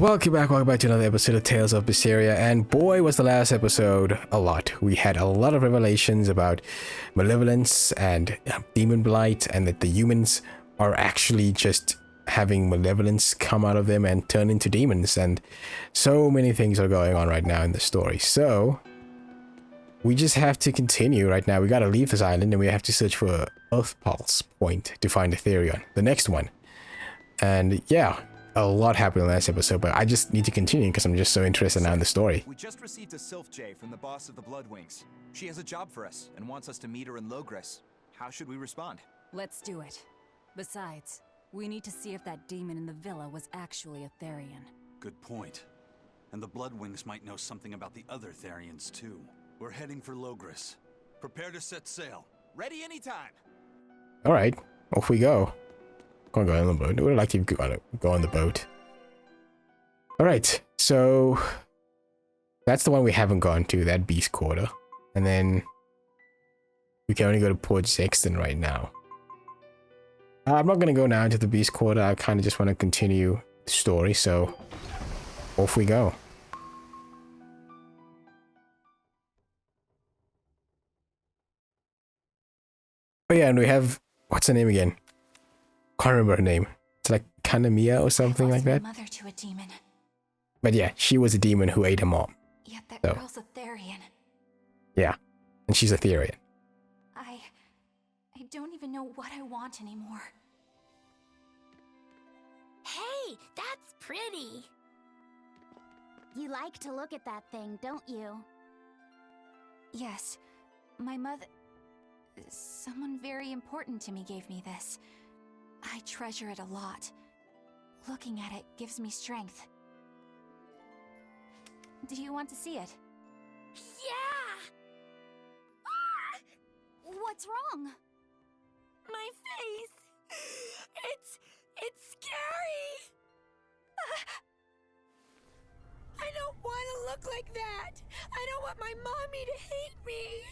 Welcome back to another episode of Tales of Beseria, and boy was the last episode a lot. We had a lot of revelations about malevolence and demon blight, and that the humans are actually just having malevolence come out of them and turn into demons, and so many things are going on right now in the story. So we just have to continue right now. We gotta leave this island and we have to search for Earth Pulse Point to find Etherion, the next one. And yeah, a lot happened in the last episode, but I just need to continue because I'm just so interested now in the story. We just received a Sylph J from the boss of the Bloodwings. She has a job for us and wants us to meet her in Loegres. How should we respond? Let's do it. Besides, we need to see if that demon in the villa was actually a Therian. Good point. And the Bloodwings might know something about the other Therians too. We're heading for Loegres. Prepare to set sail. Ready anytime. Alright, off we go. Can't go on the boat. I would like to go on the boat. Alright, so that's the one we haven't gone to, that beast quarter. And then we can only go to Port Sexton right now. I'm not going to go now into the beast quarter. I kind of just want to continue the story, so off we go. Oh yeah, and we have, what's her name again? Can't remember her name. It's like Kanamiya or something like that. Mother to a demon. But yeah, she was a demon who ate her mom. Yet that So. girl's a Therian. Yeah, and she's a Therian. I don't even know what I want anymore. Hey, that's pretty! You like to look at that thing, don't you? Yes, my mother... Someone very important to me gave me this. I treasure it a lot. Looking at it gives me strength. Do you want to see it? Yeah! Ah! What's wrong? My face! It's scary! I don't want to look like that! I don't want my mommy to hate me!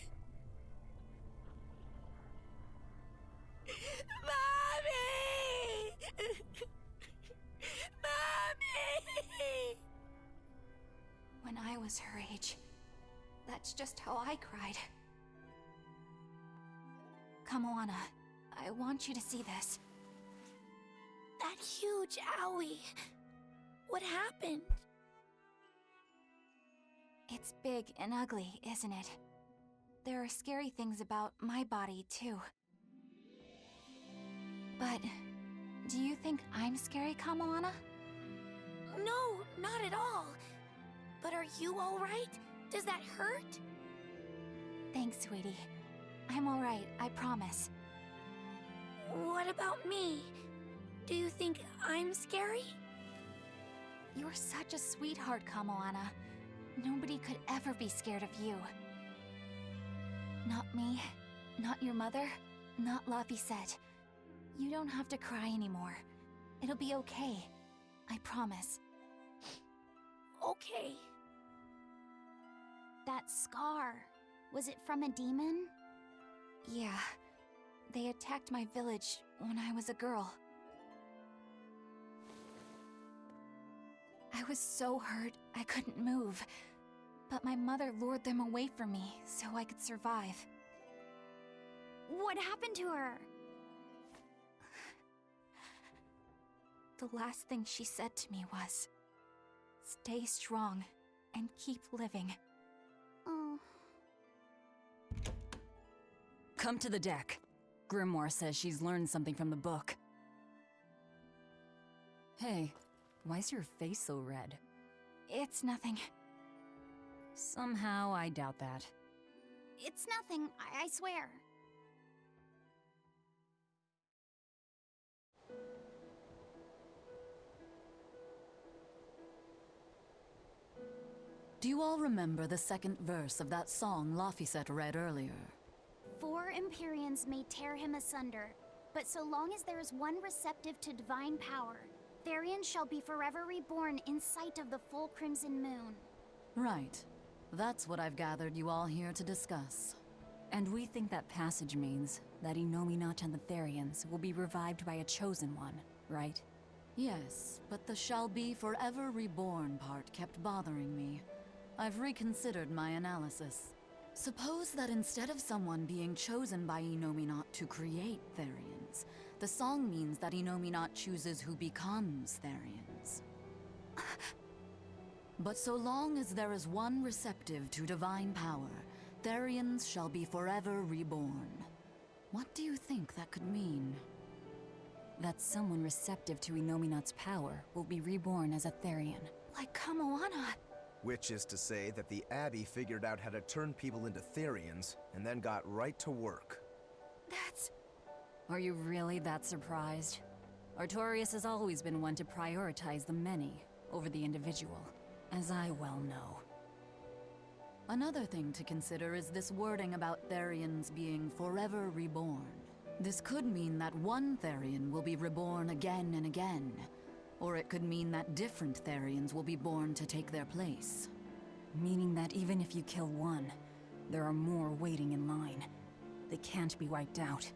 Mommy! Mommy! When I was her age, that's just how I cried. Kamoana, I want you to see this. That huge owie. What happened? It's big and ugly, isn't it? There are scary things about my body, too. But do you think I'm scary, Kamoana? No, not at all. But are you all right? Does that hurt? Thanks, sweetie. I'm all right, I promise. What about me? Do you think I'm scary? You're such a sweetheart, Kamoana. Nobody could ever be scared of you. Not me, not your mother, not Laphicet. You don't have to cry anymore. It'll be okay. I promise. Okay. That scar, was it from a demon? Yeah. They attacked my village when I was a girl. I was so hurt I couldn't move. But my mother lured them away from me so I could survive. What happened to her? The last thing she said to me was, "Stay strong and keep living." Oh. Come to the deck. Grimoire says she's learned something from the book. Hey, why's your face so red? It's nothing. Somehow I doubt that. It's nothing, I swear. Do you all remember the second verse of that song Laphicet read earlier? 4 Empyreans may tear him asunder, but so long as there is one receptive to divine power, Therian shall be forever reborn in sight of the full crimson moon. Right. That's what I've gathered you all here to discuss. And we think that passage means that Innominat and the Therians will be revived by a chosen one, right? Yes, but the shall be forever reborn part kept bothering me. I've reconsidered my analysis. Suppose that instead of someone being chosen by Inominat to create Therians, the song means that Inominat chooses who becomes Therians. But so long as there is one receptive to divine power, Therians shall be forever reborn. What do you think that could mean? That someone receptive to Inominat's power will be reborn as a Therian. Like Kamoana. Which is to say that the Abbey figured out how to turn people into Therians, and then got right to work. That's... Are you really that surprised? Artorias has always been one to prioritize the many over the individual, as I well know. Another thing to consider is this wording about Therians being forever reborn. This could mean that one Therian will be reborn again and again, or it could mean that different Therians will be born to take their place. Meaning that even if you kill one, there are more waiting in line. They can't be wiped out.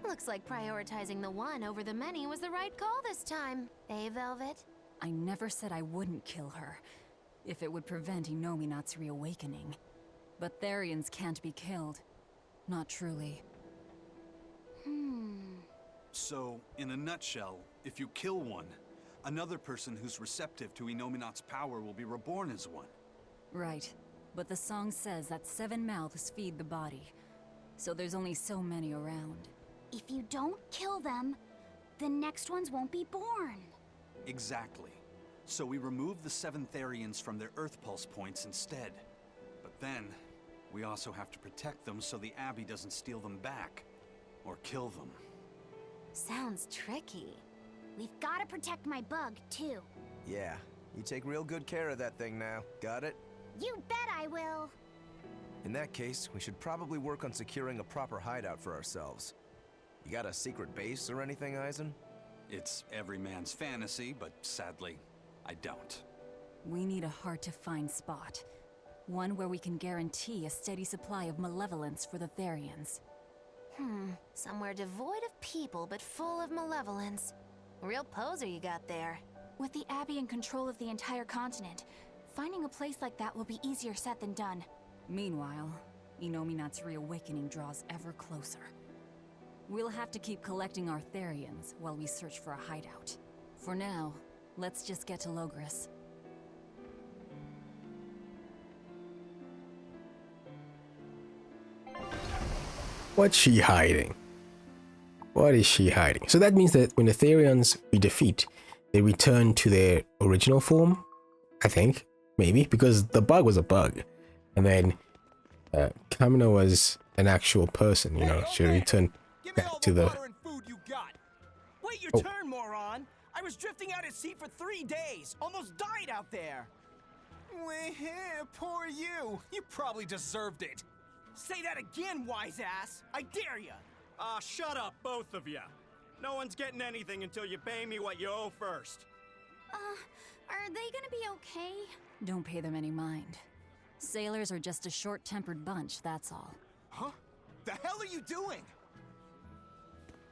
Looks like prioritizing the one over the many was the right call this time. Eh, Velvet? I never said I wouldn't kill her, if it would prevent Inominat's reawakening. But Therians can't be killed. Not truly. So, in a nutshell, if you kill one, another person who's receptive to Inominat's power will be reborn as one. Right. But the song says that 7 mouths feed the body. So there's only so many around. If you don't kill them, the next ones won't be born. Exactly. So we remove the 7 Therians from their Earth Pulse points instead. But then, we also have to protect them so the Abbey doesn't steal them back. Or kill them. Sounds tricky. We've got to protect my bug, too. Yeah, you take real good care of that thing now. Got it? You bet I will. In that case, we should probably work on securing a proper hideout for ourselves. You got a secret base or anything, Eisen? It's every man's fantasy, but sadly, I don't. We need a hard-to-find spot. One where we can guarantee a steady supply of malevolence for the Therians. Somewhere devoid of people but full of malevolence. Real poser you got there. With the Abbey in control of the entire continent, finding a place like that will be easier said than done. Meanwhile, Inominat's reawakening draws ever closer. We'll have to keep collecting our Therians while we search for a hideout. For now, let's just get to Loegres. What's she hiding? What is she hiding? So that means that when the Therians we defeat, they return to their original form? I think. Maybe. Because the bug was a bug. And then Kamina was an actual person, you know. She returned back to the... water and food you got. Wait your turn, moron! I was drifting out at sea for 3 days. Almost died out there. Poor you. You probably deserved it. Say that again, wise ass. I dare ya. Shut up, both of you. No one's getting anything until you pay me what you owe first. Are they gonna be okay? Don't pay them any mind. Sailors are just a short-tempered bunch, that's all. Huh? The hell are you doing?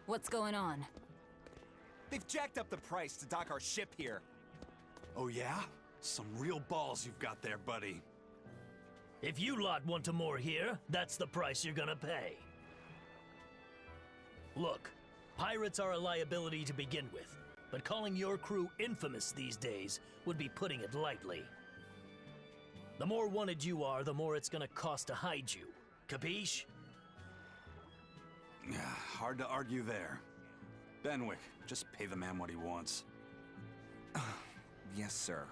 What's going on? They've jacked up the price to dock our ship here. Oh yeah? Some real balls you've got there, buddy. If you lot want to moor here, that's the price you're gonna pay. Look, pirates are a liability to begin with, but calling your crew infamous these days would be putting it lightly. The more wanted you are, the more it's gonna cost to hide you. Capiche? Hard to argue there. Benwick, just pay the man what he wants. Yes, sir.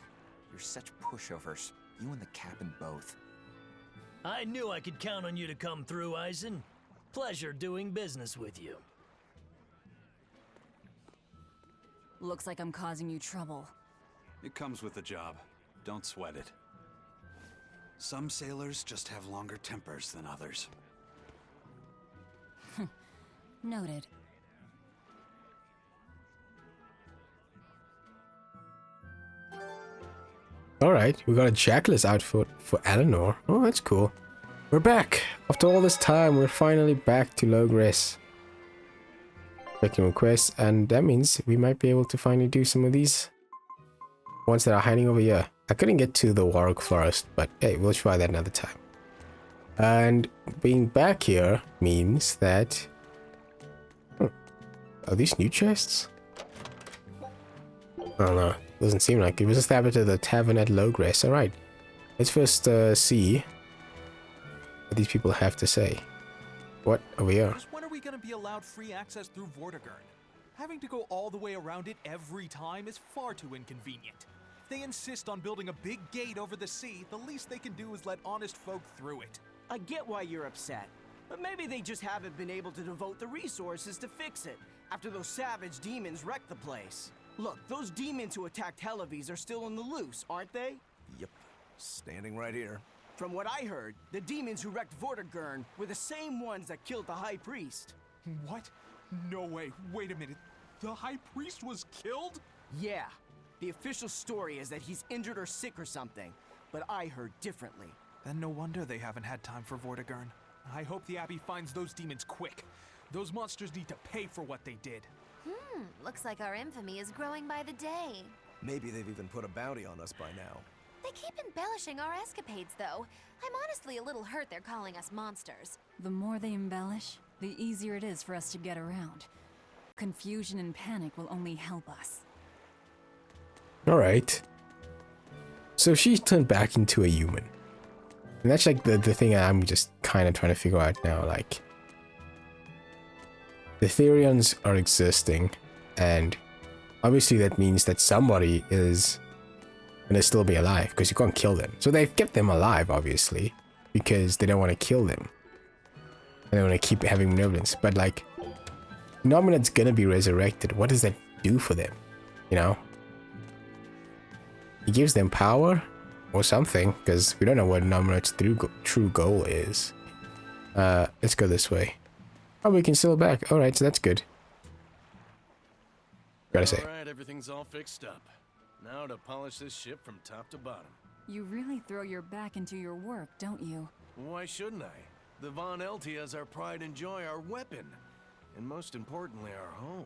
You're such pushovers. You and the captain both. I knew I could count on you to come through, Eisen. Pleasure doing business with you. Looks like I'm causing you trouble. It comes with the job. Don't sweat it. Some sailors just have longer tempers than others. Noted. Alright, we got a Jackless outfit for Eleanor. Oh, that's cool. We're back. After all this time, we're finally back to Loegres. Collecting requests, and that means we might be able to finally do some of these ones that are hiding over here. I couldn't get to the Warwick Forest, but hey, we'll try that another time. And being back here means that... Are these new chests? I don't know. Doesn't seem like it. Was established at the tavern at Loegres. Alright. Let's first see what these people have to say. What? Over here. Just when are we gonna be allowed free access through Vortigern? Having to go all the way around it every time is far too inconvenient. If they insist on building a big gate over the sea, the least they can do is let honest folk through it. I get why you're upset, but maybe they just haven't been able to devote the resources to fix it after those savage demons wrecked the place. Look, those demons who attacked Helavis are still on the loose, aren't they? Yep. Standing right here. From what I heard, the demons who wrecked Vortigern were the same ones that killed the High Priest. What? No way. Wait a minute. The High Priest was killed? Yeah. The official story is that he's injured or sick or something, but I heard differently. Then no wonder they haven't had time for Vortigern. I hope the Abbey finds those demons quick. Those monsters need to pay for what they did. Looks like our infamy is growing by the day. Maybe they've even put a bounty on us by now. They keep embellishing our escapades, though. I'm honestly a little hurt they're calling us monsters. The more they embellish, the easier it is for us to get around. Confusion and panic will only help us. Alright. So she turned back into a human. And that's like the thing I'm just kind of trying to figure out now. Like, the Therians are existing, and obviously that means that somebody is gonna still be alive, because you can't kill them. So they've kept them alive, obviously, because they don't want to kill them. And they want to keep having malevolence. But like, Nominat's gonna be resurrected. What does that do for them? You know? He gives them power or something, because we don't know what Nominat's true goal is. Let's go this way. Oh, we can still back. Alright, so that's good. Gotta say. Alright, everything's all fixed up. Now to polish this ship from top to bottom. You really throw your back into your work, don't you? Why shouldn't I? The Von Eltia is our pride and joy, our weapon. And most importantly, our home.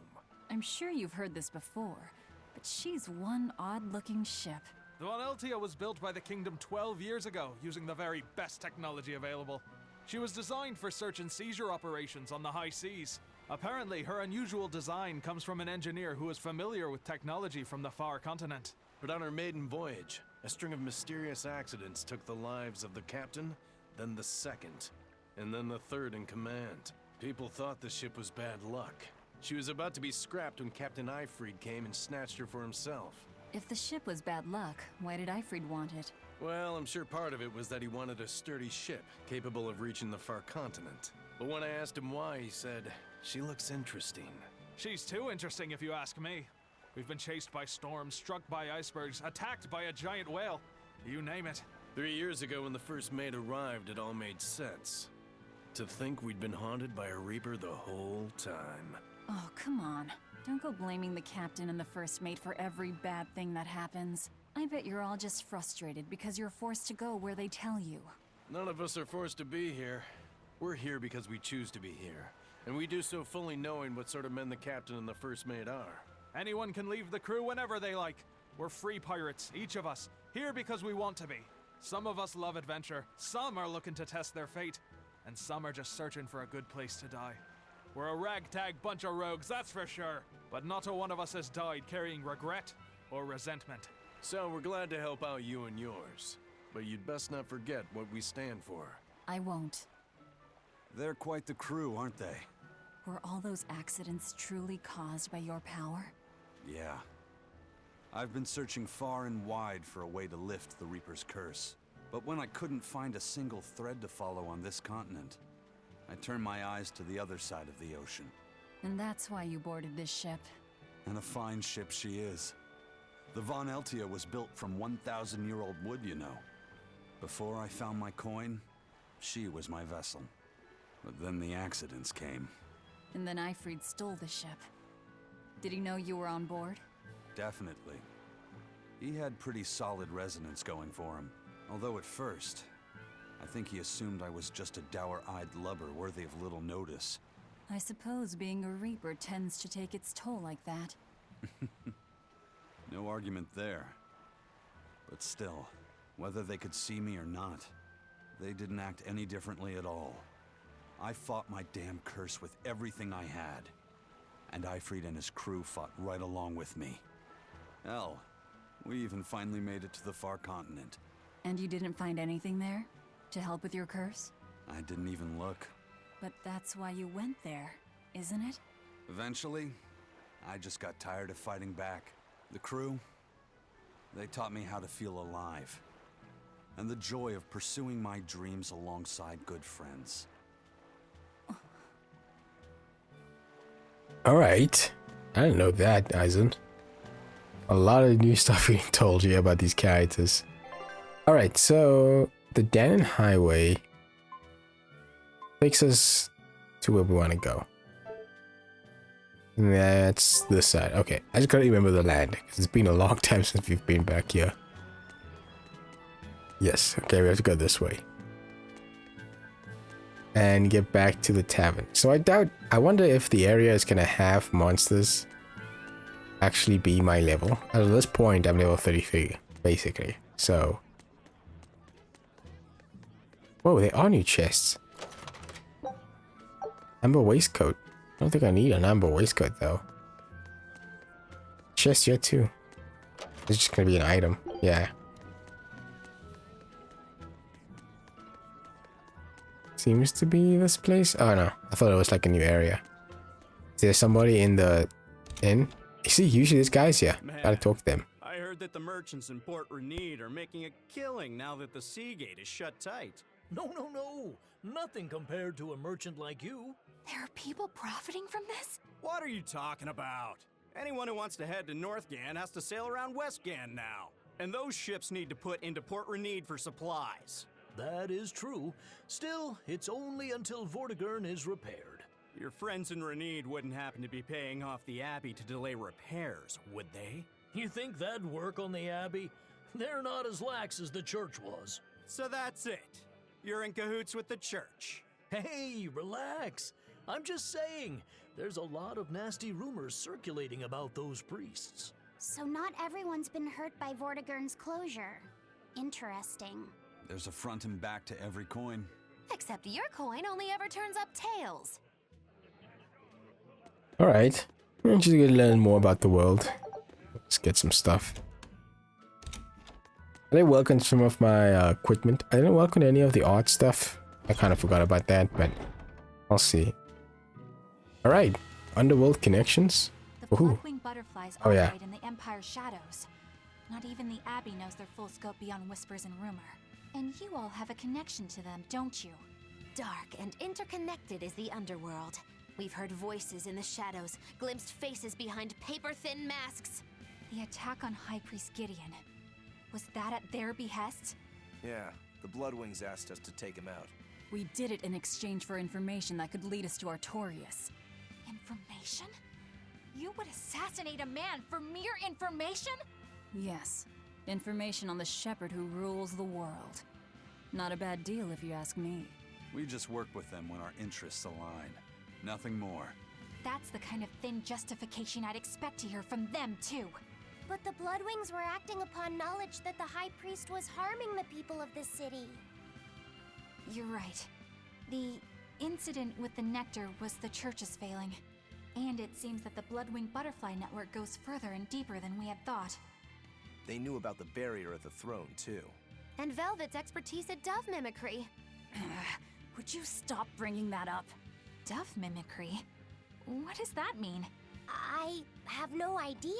I'm sure you've heard this before, but she's one odd-looking ship. The Von Eltia was built by the Kingdom 12 years ago, using the very best technology available. She was designed for search and seizure operations on the high seas. Apparently, her unusual design comes from an engineer who is familiar with technology from the far continent. But on her maiden voyage, a string of mysterious accidents took the lives of the captain, then the second, and then the third in command. People thought the ship was bad luck. She was about to be scrapped when Captain Ifrid came and snatched her for himself. If the ship was bad luck, why did Ifrid want it? Well, I'm sure part of it was that he wanted a sturdy ship, capable of reaching the far continent. But when I asked him why, he said, "She looks interesting." She's too interesting if you ask me. We've been chased by storms, struck by icebergs, attacked by a giant whale. You name it. 3 years ago when the first mate arrived, it all made sense. To think we'd been haunted by a Reaper the whole time. Oh, come on. Don't go blaming the captain and the first mate for every bad thing that happens. I bet you're all just frustrated because you're forced to go where they tell you. None of us are forced to be here. We're here because we choose to be here. And we do so fully knowing what sort of men the captain and the first mate are. Anyone can leave the crew whenever they like. We're free pirates, each of us, here because we want to be. Some of us love adventure, some are looking to test their fate, and some are just searching for a good place to die. We're a ragtag bunch of rogues, that's for sure. But not a one of us has died carrying regret or resentment. So we're glad to help out you and yours. But you'd best not forget what we stand for. I won't. They're quite the crew, aren't they? Were all those accidents truly caused by your power? Yeah. I've been searching far and wide for a way to lift the Reaper's curse. But when I couldn't find a single thread to follow on this continent, I turned my eyes to the other side of the ocean. And that's why you boarded this ship. And a fine ship she is. The Von Eltia was built from 1,000-year-old wood, you know. Before I found my coin, she was my vessel. But then the accidents came. And then Ifrid stole the ship. Did he know you were on board? Definitely. He had pretty solid resonance going for him. Although at first, I think he assumed I was just a dour-eyed lubber worthy of little notice. I suppose being a Reaper tends to take its toll like that. No argument there. But still, whether they could see me or not, they didn't act any differently at all. I fought my damn curse with everything I had. And Ifrit and his crew fought right along with me. Hell, we even finally made it to the far continent. And you didn't find anything there? To help with your curse? I didn't even look. But that's why you went there, isn't it? Eventually, I just got tired of fighting back. The crew, they taught me how to feel alive. And the joy of pursuing my dreams alongside good friends. Alright. I didn't know that, Eisen. A lot of new stuff being told you about these characters. Alright, so the Danon Highway takes us to where we want to go. And that's this side. Okay, I just gotta remember the land, because it's been a long time since we've been back here. Yes, okay, we have to go this way. And get back to the tavern. So I wonder if the area is gonna have monsters actually be my level. At this point, I'm level 33, basically. So, whoa, there are new chests. Amber waistcoat. I don't think I need an amber waistcoat though. Chest here too. It's just gonna be an item. Yeah. Seems to be this place. Oh no, I thought it was like a new area. Is there somebody in the inn? You see, usually this guy's here. Gotta talk to them. I heard that the merchants in Port Renede are making a killing now that the sea gate is shut tight. No. Nothing compared to a merchant like you. There are people profiting from this? What are you talking about? Anyone who wants to head to North Gan has to sail around West Gan now. And those ships need to put into Port Renede for supplies. That is true. Still, it's only until Vortigern is repaired. Your friends in Renede wouldn't happen to be paying off the Abbey to delay repairs, would they? You think that'd work on the Abbey? They're not as lax as the church was. So that's it. You're in cahoots with the church. Hey, relax. I'm just saying, there's a lot of nasty rumors circulating about those priests. So not everyone's been hurt by Vortigern's closure. Interesting. There's a front and back to every coin. Except your coin only ever turns up tails. Alright. I'm just gonna learn more about the world. Let's get some stuff. I didn't welcome some of my equipment. I didn't welcome any of the art stuff. I kind of forgot about that, but I'll see. Alright. Underworld connections. The Bloodwing butterflies Oh, yeah. operate in the Empire's shadows. Not even the Abbey knows their full scope beyond whispers and rumor. And you all have a connection to them, don't you? Dark and interconnected is the underworld. We've heard voices in the shadows, glimpsed faces behind paper-thin masks. The attack on High Priest Gideon. Was that at their behest? Yeah, the Bloodwings asked us to take him out. We did it in exchange for information that could lead us to Artorias. Information? You would assassinate a man for mere information? Yes. Information on the shepherd who rules the world. Not a bad deal if you ask me. We just work with them when our interests align. Nothing more. That's the kind of thin justification I'd expect to hear from them, too. But the Bloodwings were acting upon knowledge that the High Priest was harming the people of the city. You're right. The incident with the nectar was the church's failing. And it seems that the Bloodwing Butterfly Network goes further and deeper than we had thought. They knew about the barrier at the throne, too. And Velvet's expertise at dove mimicry. Would you stop bringing that up? Dove mimicry? What does that mean? I have no idea.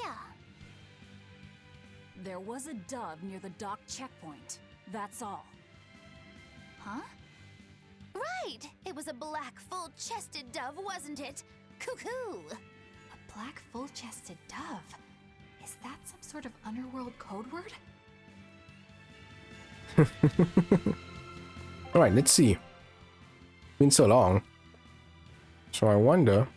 There was a dove near the dock checkpoint. That's all. Huh? Right! It was a black, full-chested dove, wasn't it? Cuckoo! A black, full-chested dove? Is that some sort of underworld code word? Alright, let's see. Been so long. So I wonder.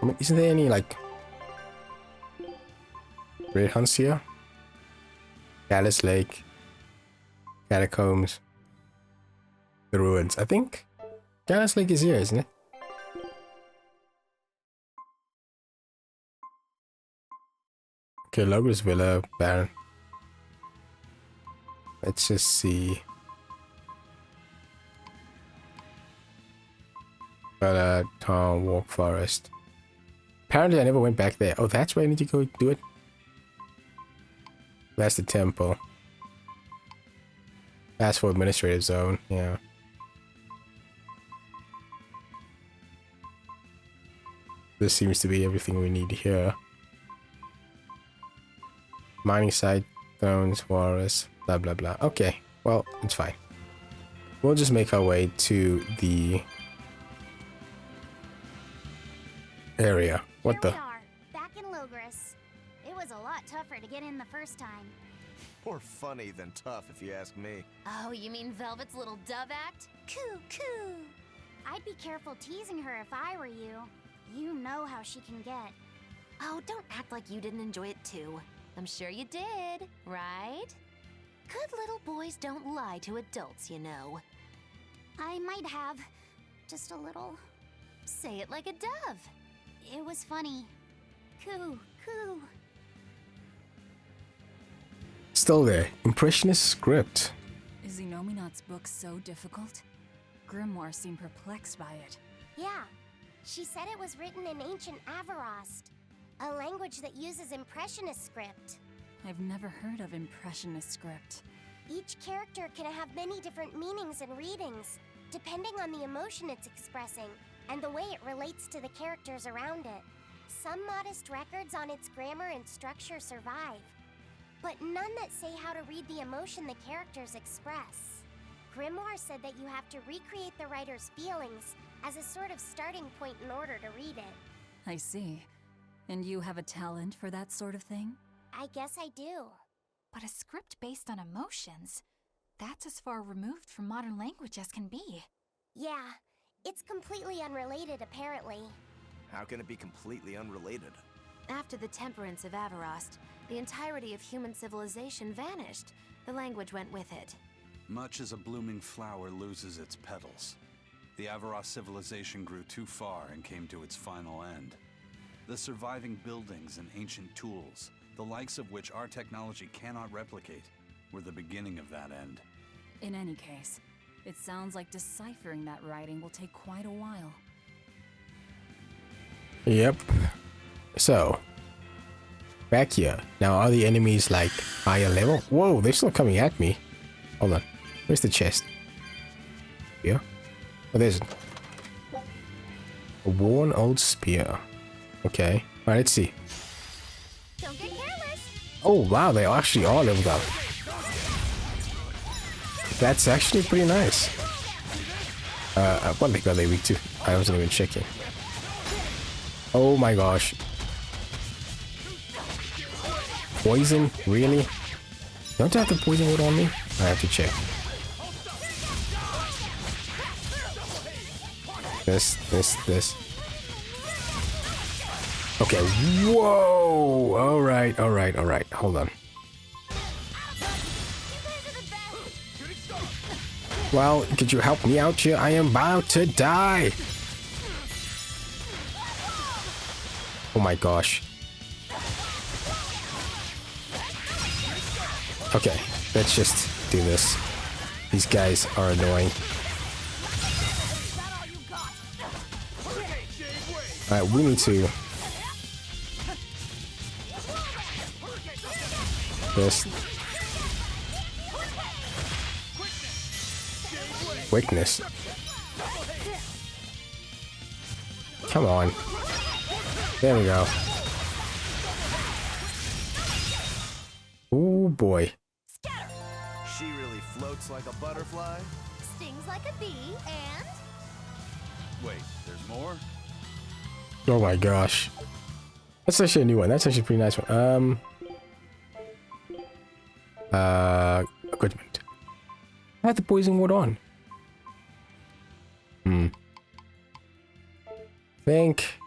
I mean, isn't there any like Great Hunts here? Palace Lake, Catacombs, the ruins. I think Gallus Lake is here, isn't it? Okay, Loegres Villa, Baron. Let's just see. Town, Walk Forest. Apparently I never went back there. Oh, that's where I need to go do it? That's the temple. That's for administrative zone, yeah. This seems to be everything we need here. Mining site, thrones, forest, blah blah blah. Okay, well, it's fine. We'll just make our way to the area. What the? Here we are, back in Loegres. It was a lot tougher to get in the first time. More funny than tough, if you ask me. Oh, you mean Velvet's little dove act? Coo, coo. I'd be careful teasing her if I were you. You know how she can get. Oh, don't act like you didn't enjoy it too. I'm sure you did, right? Good little boys don't lie to adults, you know. I might have. Just a little. Say it like a dove. It was funny. Coo, coo. Still there. Impressionist script. Is Inominat's book so difficult? Grimoire seemed perplexed by it. Yeah. She said it was written in ancient Avarost, a language that uses Impressionist script. I've never heard of Impressionist script. Each character can have many different meanings and readings, depending on the emotion it's expressing and the way it relates to the characters around it. Some modest records on its grammar and structure survive, but none that say how to read the emotion the characters express. Grimoire said that you have to recreate the writer's feelings as a sort of starting point in order to read it. I see. And you have a talent for that sort of thing? I guess I do. But a script based on emotions? That's as far removed from modern language as can be. Yeah, it's completely unrelated apparently. How can it be completely unrelated? After the temperance of Avarost, the entirety of human civilization vanished. The language went with it. Much as a blooming flower loses its petals, the Avarost civilization grew too far and came to its final end. The surviving buildings and ancient tools, the likes of which our technology cannot replicate, were the beginning of that end. In any case, it sounds like deciphering that writing will take quite a while. Yep. So, back here. Now, are the enemies like higher level? Whoa, they're still coming at me. Hold on. Where's the chest? Here? Oh, there's a worn old spear. Okay. Alright, let's see. Don't get careless. Oh, wow, they actually are leveled up. That's actually pretty nice. What are they weak to? I wasn't even checking. Oh my gosh. Poison? Really? Don't I have the poison wood on me? I have to check. This. Okay, whoa! Alright. Hold on. Well, could you help me out here? I am about to die! Oh my gosh. Okay, let's just do this. These guys are annoying. Alright, we need to... This... Quickness. Come on. There we go. Oh boy. She really floats like a butterfly? Stings like a bee, and... Wait, there's more? Oh my gosh. That's actually a new one. That's actually a pretty nice one. Equipment. I had the poison ward on. Think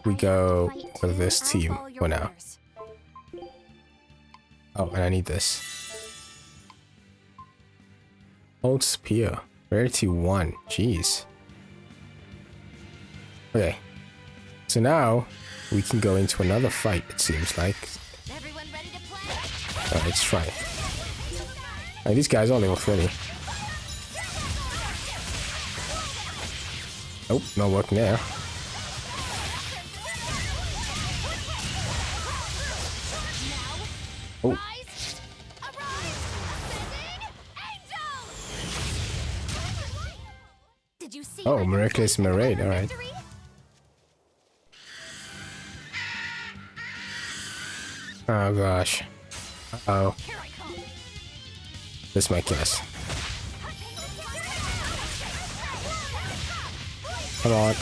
we go with this team for now. Oh, and I need this. Old spear. Rarity 1. Jeez. Okay. So now we can go into another fight, it seems like. Everyone ready to play? Alright, let's try it. Alright, these guys are level 30. Nope, not working there. Oh. Did you see Oh, miraculous marade, alright. Oh gosh. Uh-oh. This might kill us. Come on.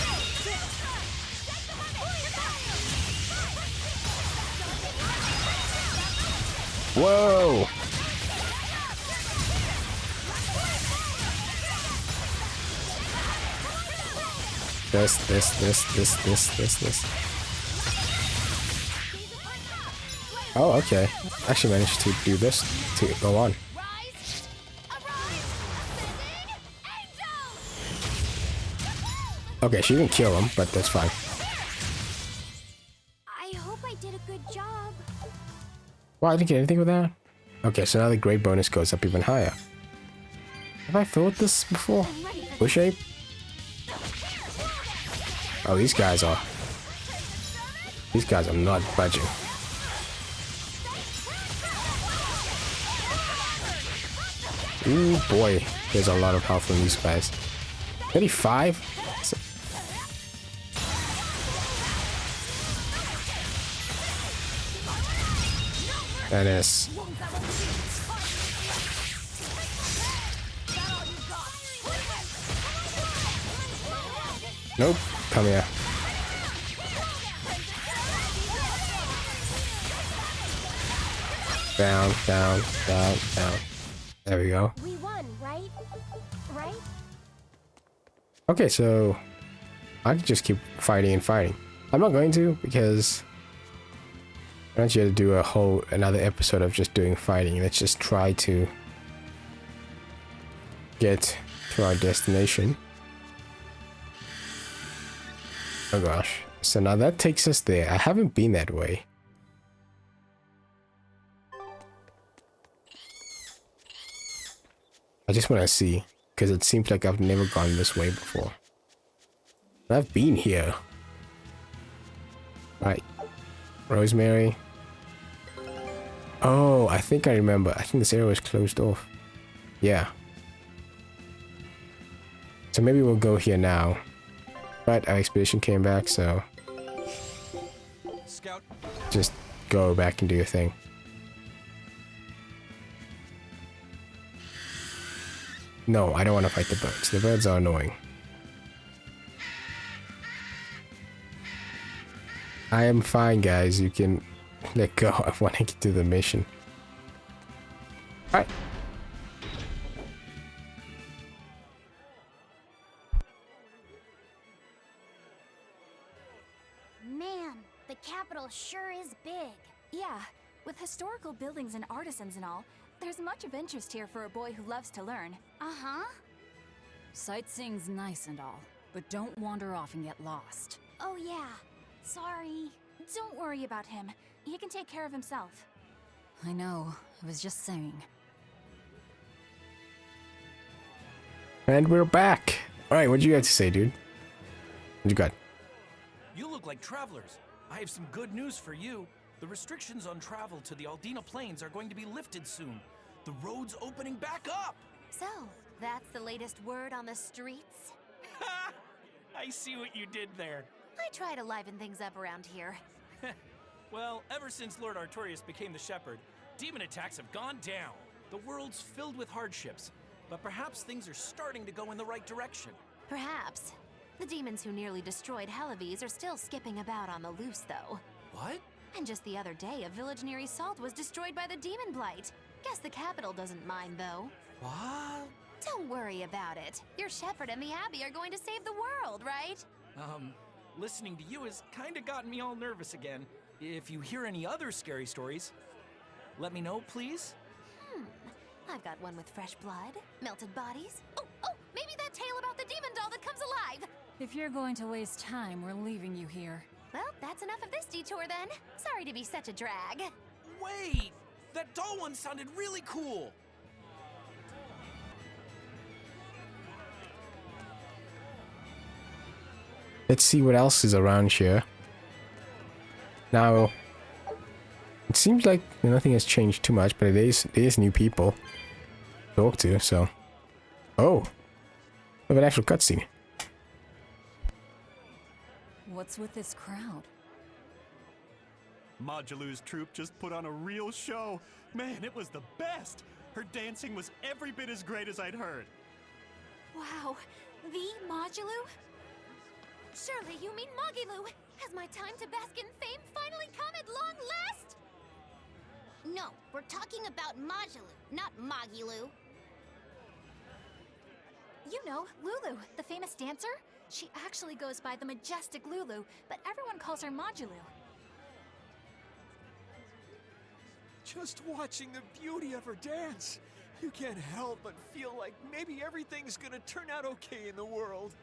Whoa! This. Oh, okay. Actually managed to do this to go on. Okay, she didn't kill him, but that's fine. I hope I did a good job. Wow, I didn't get anything with that? Okay, so now the grade bonus goes up even higher. Have I filled this before? Bush ape? Oh, these guys are not budging. Ooh boy, there's a lot of health from these guys. 35? That is. Nope. Come here. Down. There we go. We won, right? Right? Okay, so I can just keep fighting and fighting. I'm not going to because I want you to do another episode of just doing fighting. Let's just try to get to our destination. Oh gosh. So now that takes us there. I haven't been that way. I just want to see, because it seems like I've never gone this way before. I've been here. Right. Rosemary. Oh, I think I remember. I think this area was closed off. Yeah. So maybe we'll go here now. But our expedition came back, so Scout. Just go back and do your thing. No, I don't want to fight the birds. The birds are annoying. I am fine, guys. You can let go of when I get to the mission. Alright. Man, the capital sure is big. Yeah, with historical buildings and artisans and all, there's much of interest here for a boy who loves to learn. Uh-huh. Sightseeing's nice and all, but don't wander off and get lost. Oh yeah. Sorry. Don't worry about him. He can take care of himself. I know, I was just saying. And we're back. Alright, what do you have to say, dude? What you got? You look like travelers. I have some good news for you. The restrictions on travel to the Aldina Plains are going to be lifted soon. The road's opening back up! So, that's the latest word on the streets? Ha! I see what you did there. I try to liven things up around here. Well, ever since Lord Artorius became the Shepherd, demon attacks have gone down. The world's filled with hardships, but perhaps things are starting to go in the right direction. Perhaps. The demons who nearly destroyed Halaves are still skipping about on the loose, though. What? And just the other day, a village near Salt was destroyed by the demon blight. Guess the capital doesn't mind, though. What? Don't worry about it. Your shepherd and the Abbey are going to save the world, right? Listening to you has kinda gotten me all nervous again. If you hear any other scary stories, let me know, please. I've got one with fresh blood, melted bodies. Oh, maybe that tale about the demon doll that comes alive! If you're going to waste time, we're leaving you here. Well, that's enough of this detour then. Sorry to be such a drag. Wait! That doll one sounded really cool! Let's see what else is around here. Now, it seems like nothing has changed too much, but there's new people to talk to, so... Oh! We have an actual cutscene. What's with this crowd? Modulu's troupe just put on a real show. Man, it was the best! Her dancing was every bit as great as I'd heard. Wow, the Modulu? Surely you mean Magilu! Has my time to bask in fame finally come at long last? No, we're talking about Majulu, not Magilu. You know, Lulu, the famous dancer? She actually goes by the majestic Lulu, but everyone calls her Modulu. Just watching the beauty of her dance, you can't help but feel like maybe everything's gonna turn out okay in the world.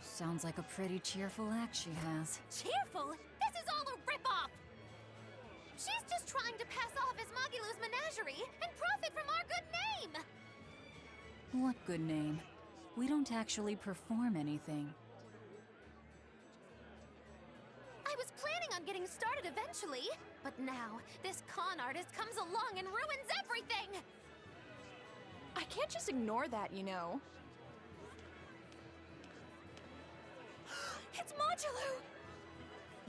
Sounds like a pretty cheerful act she has. Cheerful? This is all a ripoff! She's just trying to pass off as Magilu's menagerie and profit from our good name! What good name? We don't actually perform anything. I was planning on getting started eventually, but now this con artist comes along and ruins everything! I can't just ignore that, you know. It's Modulu!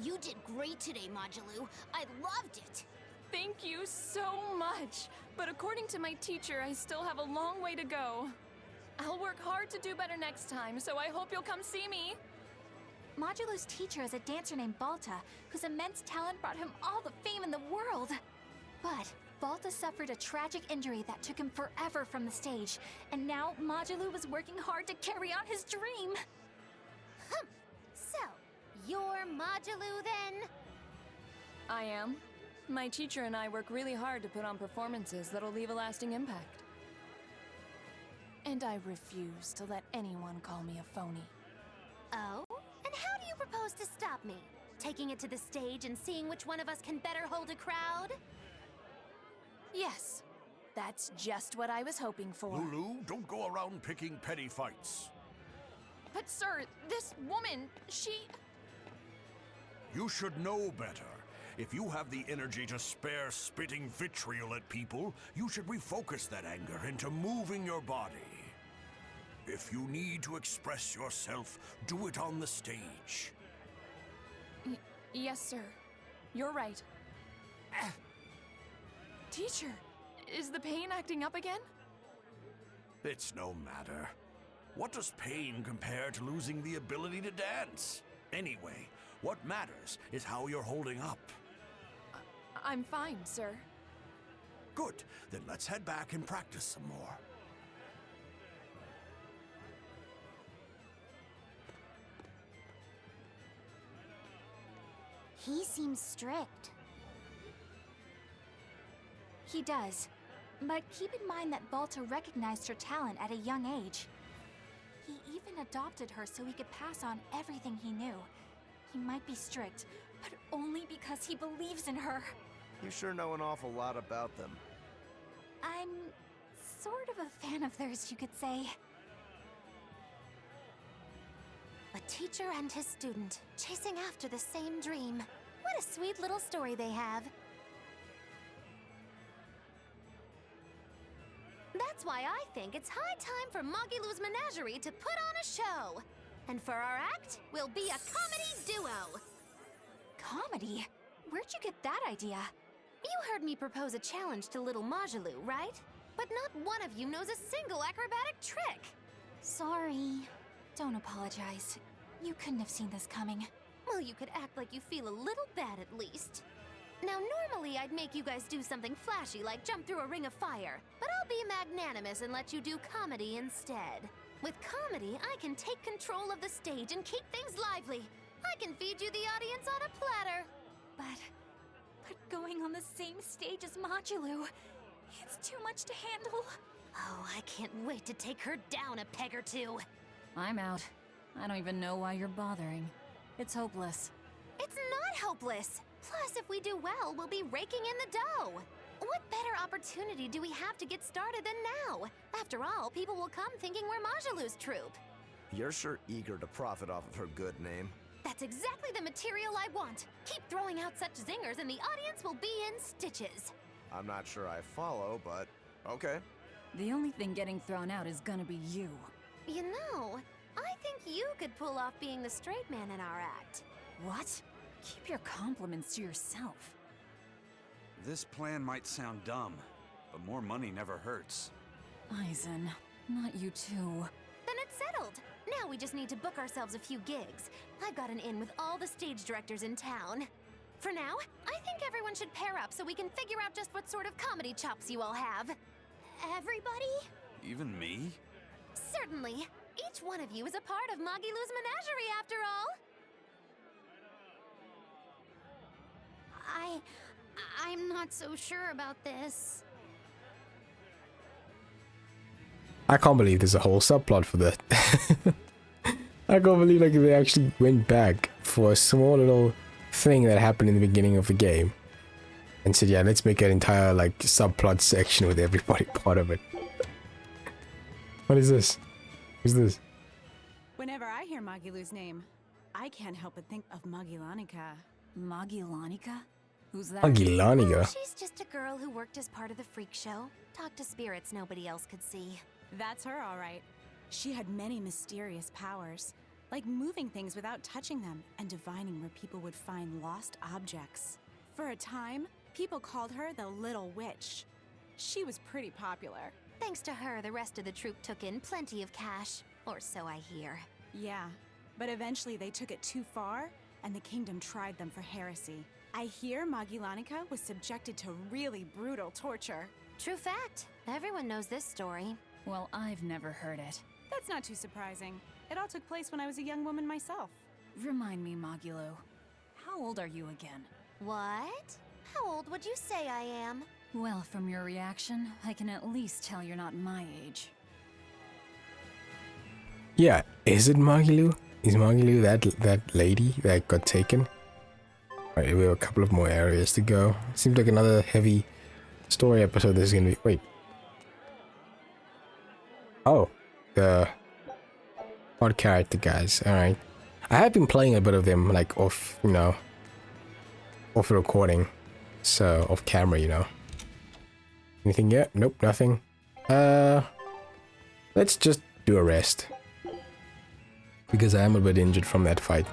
You did great today, Modulu. I loved it. Thank you so much. But according to my teacher, I still have a long way to go. I'll work hard to do better next time, so I hope you'll come see me. Modulu's teacher is a dancer named Balta, whose immense talent brought him all the fame in the world. But Balta suffered a tragic injury that took him forever from the stage, and now Modulu was working hard to carry on his dream. So, you're Modulu then? I am. My teacher and I work really hard to put on performances that'll leave a lasting impact. And I refuse to let anyone call me a phony. Oh? And how do you propose to stop me? Taking it to the stage and seeing which one of us can better hold a crowd? Yes. That's just what I was hoping for. Lulu, don't go around picking petty fights. But sir, this woman, she... You should know better. If you have the energy to spare spitting vitriol at people, you should refocus that anger into moving your body. If you need to express yourself, do it on the stage. Yes, sir. You're right. Teacher, is the pain acting up again? It's no matter. What does pain compare to losing the ability to dance? Anyway, what matters is how you're holding up. I'm fine, sir. Good. Then let's head back and practice some more. He seems strict. He does. But keep in mind that Balta recognized her talent at a young age. He even adopted her so he could pass on everything he knew. He might be strict, but only because he believes in her. You sure know an awful lot about them. I'm sort of a fan of theirs, you could say. A teacher and his student, chasing after the same dream. What a sweet little story they have. That's why I think it's high time for Magilu's Menagerie to put on a show. And for our act, we'll be a comedy duo. Comedy? Where'd you get that idea? You heard me propose a challenge to little Majulu, right? But not one of you knows a single acrobatic trick. Sorry. Don't apologize. You couldn't have seen this coming. Well, you could act like you feel a little bad at least. Now, normally I'd make you guys do something flashy like jump through a ring of fire, but I'll be magnanimous and let you do comedy instead. With comedy, I can take control of the stage and keep things lively. I can feed you the audience on a platter. But going on the same stage as Majulu, It's too much to handle. Oh, I can't wait to take her down a peg or two. I'm out. I don't even know why you're bothering. It's hopeless. It's not hopeless. Plus, if we do well, we'll be raking in the dough. What better opportunity do we have to get started than now? After all, people will come thinking we're Majalu's troupe. You're sure eager to profit off of her good name. That's exactly the material I want. Keep throwing out such zingers and the audience will be in stitches. I'm not sure I follow, but okay. The only thing getting thrown out is gonna be you. You know, I think you could pull off being the straight man in our act. What? Keep your compliments to yourself. This plan might sound dumb, but more money never hurts. Eisen, not you too. Then it's settled. Now we just need to book ourselves a few gigs. I've got an in with all the stage directors in town. For now, I think everyone should pair up so we can figure out just what sort of comedy chops you all have. Everybody? Even me? Certainly. Each one of you is a part of Magilu's menagerie, after all. I'm not so sure about this. I can't believe there's a whole subplot for that. I can't believe like they actually went back for a small little thing that happened in the beginning of the game and said, yeah, let's make an entire like subplot section with everybody part of it. What is this? Who's this? Whenever I hear Magilu's name, I can't help but think of Magilanica. Magilanica? Who's that? Magilanica? Oh, she's just a girl who worked as part of the freak show. Talked to spirits nobody else could see. That's her, all right. She had many mysterious powers, like moving things without touching them and divining where people would find lost objects. For a time, people called her the Little Witch. She was pretty popular. Thanks to her, the rest of the troupe took in plenty of cash. Or so I hear. Yeah, but eventually they took it too far, and the kingdom tried them for heresy. I hear Magilanica was subjected to really brutal torture. True fact. Everyone knows this story. Well, I've never heard it. That's not too surprising. It all took place when I was a young woman myself. Remind me, Magilu. How old are you again? What? How old would you say I am? Well, from your reaction, I can at least tell you're not my age. Yeah, is it Magilu? Is Magilu that lady that got taken? Alright, we have a couple of more areas to go. Seems like another heavy story episode this is gonna be. Wait. Oh, the odd character guys. Alright. I have been playing a bit of them, like off, you know, off the recording. So, off camera, you know. Anything yet? Nope, nothing. Let's just do a rest. Because I am a bit injured from that fight.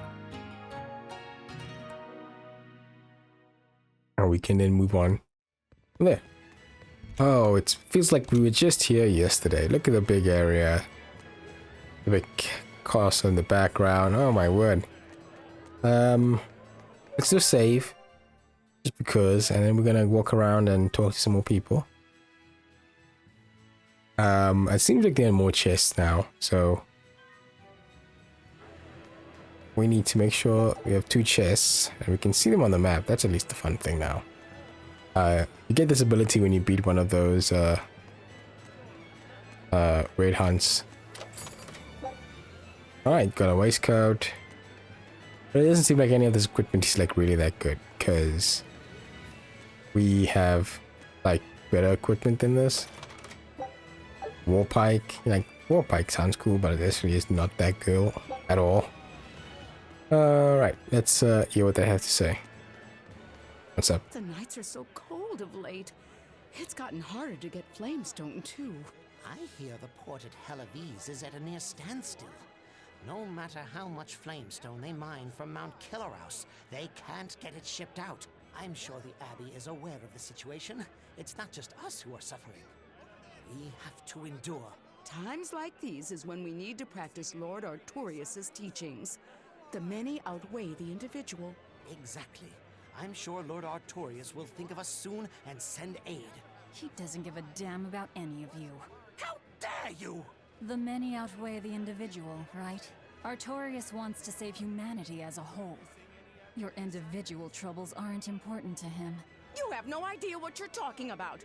And we can then move on. There. Oh, it feels like we were just here yesterday. Look at the big area. The big castle in the background. Oh my word. Let's just save. Just because. And then we're gonna walk around and talk to some more people. It seems like there are more chests now. So we need to make sure we have 2 chests and we can see them on the map. That's at least the fun thing now. You get this ability when you beat one of those raid hunts. Alright, got a waistcoat. But it doesn't seem like any of this equipment is like really that good because we have like better equipment than this. Warpike, like Warpike sounds cool, but it actually is not that cool at all. Alright, let's hear what they have to say. What's up? The nights are so cold of late. It's gotten harder to get flamestone, too. I hear the port at Helavis is at a near standstill. No matter how much flamestone they mine from Mount Killerhouse, they can't get it shipped out. I'm sure the Abbey is aware of the situation. It's not just us who are suffering. We have to endure. Times like these is when we need to practice Lord Artorius' teachings. The many outweigh the individual. Exactly. I'm sure Lord Artorius will think of us soon and send aid. He doesn't give a damn about any of you. How dare you! The many outweigh the individual, right? Artorius wants to save humanity as a whole. Your individual troubles aren't important to him. You have no idea what you're talking about.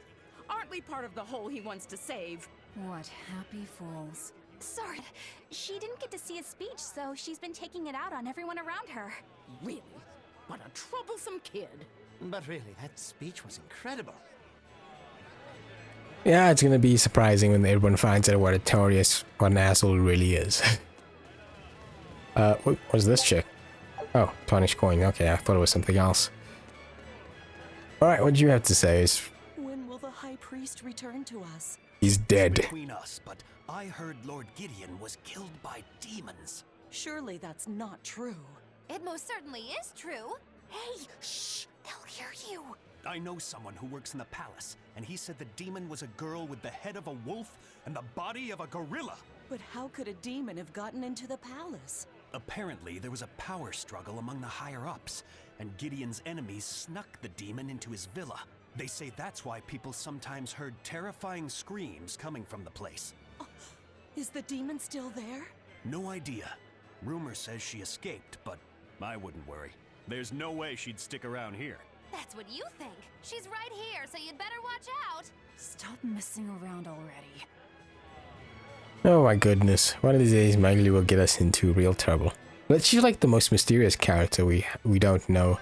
Aren't we part of the whole he wants to save? What happy fools. Sorry, she didn't get to see a speech, so she's been taking it out on everyone around her. Really? What a troublesome kid. But really, that speech was incredible. Yeah, it's gonna be surprising when everyone finds out what a Torius, what an asshole really is. What was this chick? Oh, tarnished coin. Okay, I thought it was something else. Alright, what do you have to say? When will the High Priest return to us? He's dead. Between us, but I heard Lord Gideon was killed by demons. Surely that's not true. It most certainly is true. Hey, shh, they'll hear you. I know someone who works in the palace, and he said the demon was a girl with the head of a wolf and the body of a gorilla. But how could a demon have gotten into the palace? Apparently, there was a power struggle among the higher-ups, and Gideon's enemies snuck the demon into his villa. They say that's why people sometimes heard terrifying screams coming from the place. Oh, is the demon still there? No idea. Rumor says she escaped, but I wouldn't worry. There's no way she'd stick around here. That's what you think. She's right here, so you'd better watch out. Stop messing around already. Oh my goodness. One of these days Magli will get us into real trouble. But she's like the most mysterious character we don't know.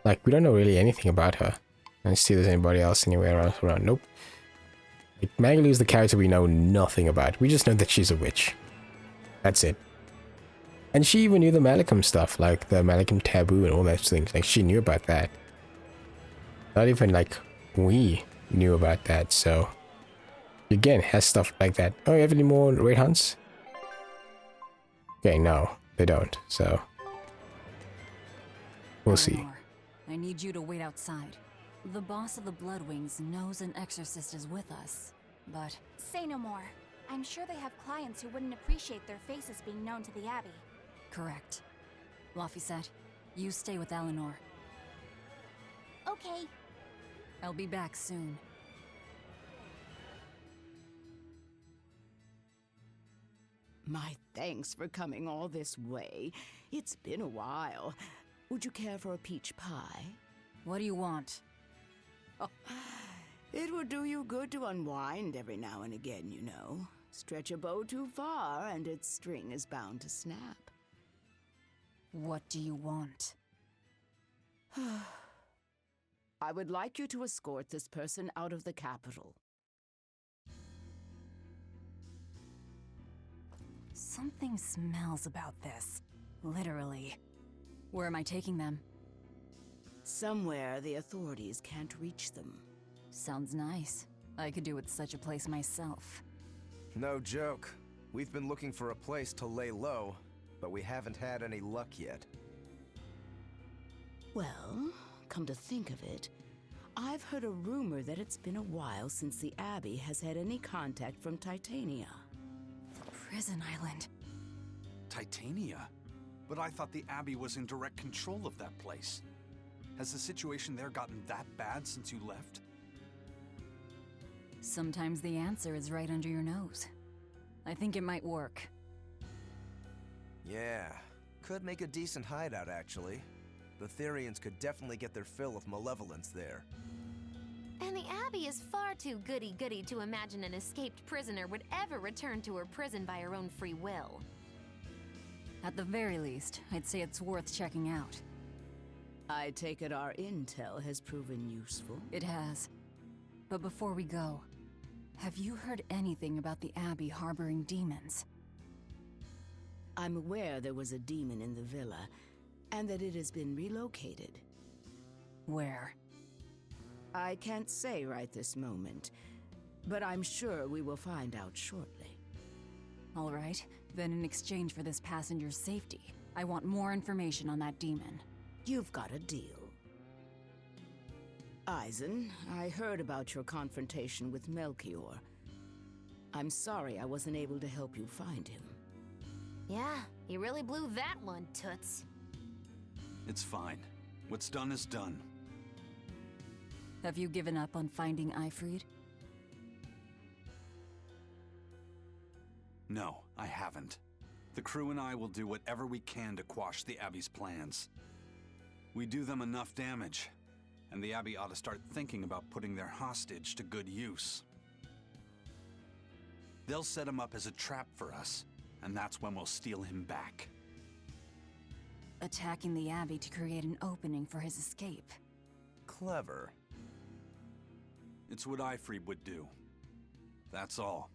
Like, we don't know really anything about her. Let's see if there's anybody else anywhere else around. Nope. Like, Magli is the character we know nothing about. We just know that she's a witch. That's it. And she even knew the Malachim stuff, like the Malachim taboo and all those things. Like, she knew about that. Not even, like, we knew about that, so... Again, has stuff like that. Oh, you have any more raid hunts? Okay, no, they don't, so... We'll see. Eleanor, I need you to wait outside. The boss of the Bloodwings knows an exorcist is with us, but... Say no more. I'm sure they have clients who wouldn't appreciate their faces being known to the Abbey. Correct. Laphicet, you stay with Eleanor. Okay. I'll be back soon. My thanks for coming all this way. It's been a while. Would you care for a peach pie? What do you want? Oh, it would do you good to unwind every now and again, you know. Stretch a bow too far and its string is bound to snap. What do you want? I would like you to escort this person out of the capital. Something smells about this. Literally. Where am I taking them? Somewhere the authorities can't reach them. Sounds nice. I could do with such a place myself. No joke. We've been looking for a place to lay low, but we haven't had any luck yet. Well, come to think of it, I've heard a rumor that it's been a while since the Abbey has had any contact from Titania. Prison Island. Titania? But I thought the Abbey was in direct control of that place. Has the situation there gotten that bad since you left? Sometimes the answer is right under your nose. I think it might work. Yeah, could make a decent hideout actually. The Therians could definitely get their fill of malevolence there. And the Abbey is far too goody-goody to imagine an escaped prisoner would ever return to her prison by her own free will. At the very least, I'd say it's worth checking out. I take it our intel has proven useful. It has. But before we go, have you heard anything about the Abbey harboring demons? I'm aware there was a demon in the villa, and that it has been relocated. Where? I can't say right this moment, but I'm sure we will find out shortly. All right, then in exchange for this passenger's safety, I want more information on that demon. You've got a deal. Eisen, I heard about your confrontation with Melchior. I'm sorry I wasn't able to help you find him. Yeah, he really blew that one, Toots. It's fine. What's done is done. Have you given up on finding Eifried? No, I haven't. The crew and I will do whatever we can to quash the Abbey's plans. We do them enough damage, And the Abbey ought to start thinking about putting their hostage to good use. They'll set him up as a trap for us, and that's when we'll steal him back. Attacking the Abbey to create an opening for his escape. Clever. It's what Ifreeb would do. That's all.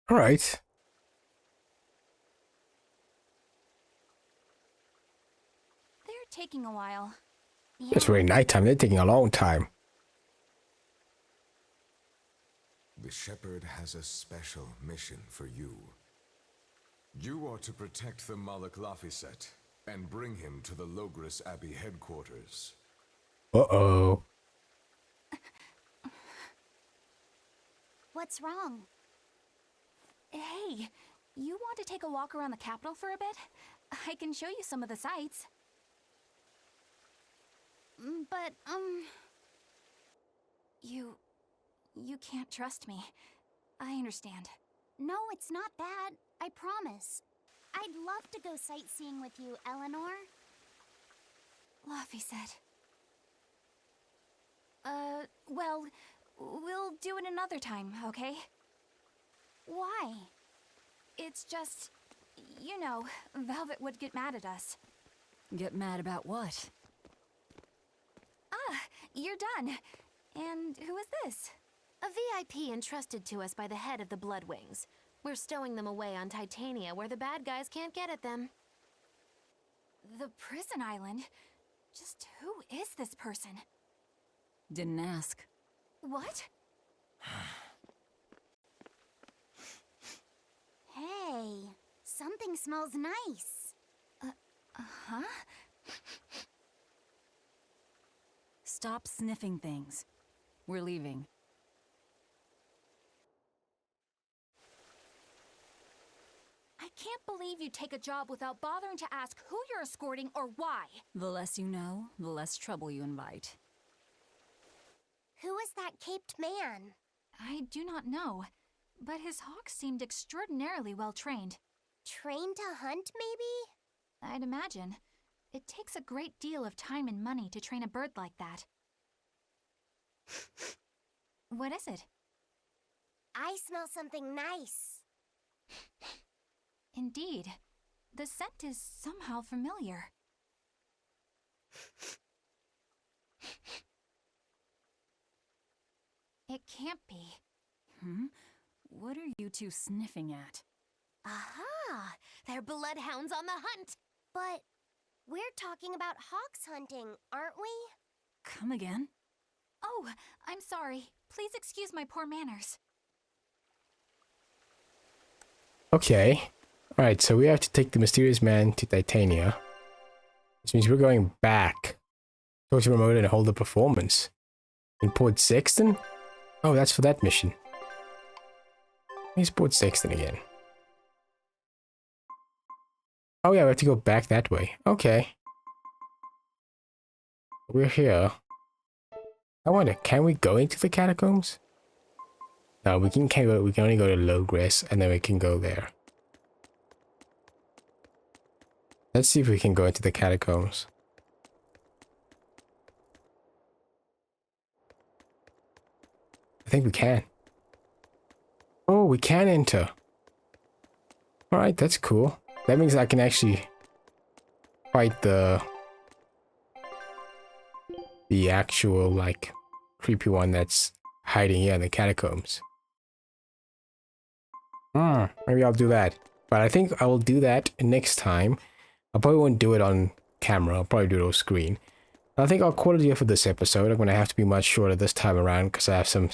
All right. They're taking a while. It's really nighttime. They're taking a long time. The Shepherd has a special mission for you. You are to protect the Malak Lafiset and bring him to the Loegres Abbey headquarters. Uh-oh. What's wrong? Hey, you want to take a walk around the capital for a bit? I can show you some of the sights. But, You can't trust me. I understand. No, it's not that. I promise. I'd love to go sightseeing with you, Eleanor. Lafiset. Well, we'll do it another time, okay? Why? It's just, you know, Velvet would get mad at us. Get mad about what? Ah, you're done. And who is this? A VIP entrusted to us by the head of the Bloodwings. We're stowing them away on Titania where the bad guys can't get at them. The prison island? Just who is this person? Didn't ask. What? Hey, something smells nice. Huh? Stop sniffing things. We're leaving. I can't believe you take a job without bothering to ask who you're escorting or why. The less you know, the less trouble you invite. Who is that caped man? I do not know, but his hawk seemed extraordinarily well trained. Trained to hunt, maybe? I'd imagine. It takes a great deal of time and money to train a bird like that. What is it? I smell something nice. Indeed. The scent is somehow familiar. It can't be. What are you two sniffing at? Aha! They're bloodhounds on the hunt! But we're talking about hawks hunting, aren't we? Come again? Oh, I'm sorry. Please excuse my poor manners. Okay. Alright, so we have to take the mysterious man to Titania. Which means we're going back. Go to remote and hold the performance. In Port Sexton? Oh, that's for that mission. Here's Port Sexton again. Oh yeah, we have to go back that way. Okay. We're here. I wonder, can we go into the catacombs? No, we can only go to Loegres and then we can go there. Let's see if we can go into the catacombs. I think we can. Oh, we can enter. Alright, that's cool. That means I can actually fight the actual, like, creepy one that's hiding here in the catacombs. Maybe I'll do that. But I think I will do that next time. I probably won't do it on camera. I'll probably do it off screen. I think I'll call it here for this episode. I'm going to have to be much shorter this time around because I have some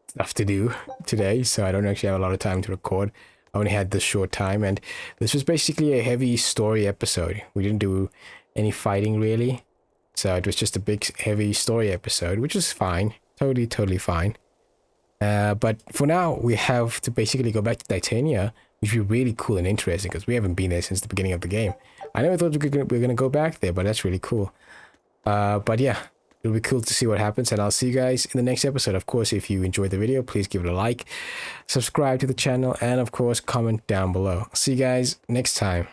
stuff to do today. So I don't actually have a lot of time to record. I only had this short time. And this was basically a heavy story episode. We didn't do any fighting really. So it was just a big, heavy story episode, which is fine. Totally fine. But for now, we have to basically go back to Titania, which would be really cool and interesting because we haven't been there since the beginning of the game. I never thought we were going to go back there, but that's really cool. But yeah, it'll be cool to see what happens, and I'll see you guys in the next episode. Of course, if you enjoyed the video, please give it a like, subscribe to the channel, and of course, comment down below. See you guys next time.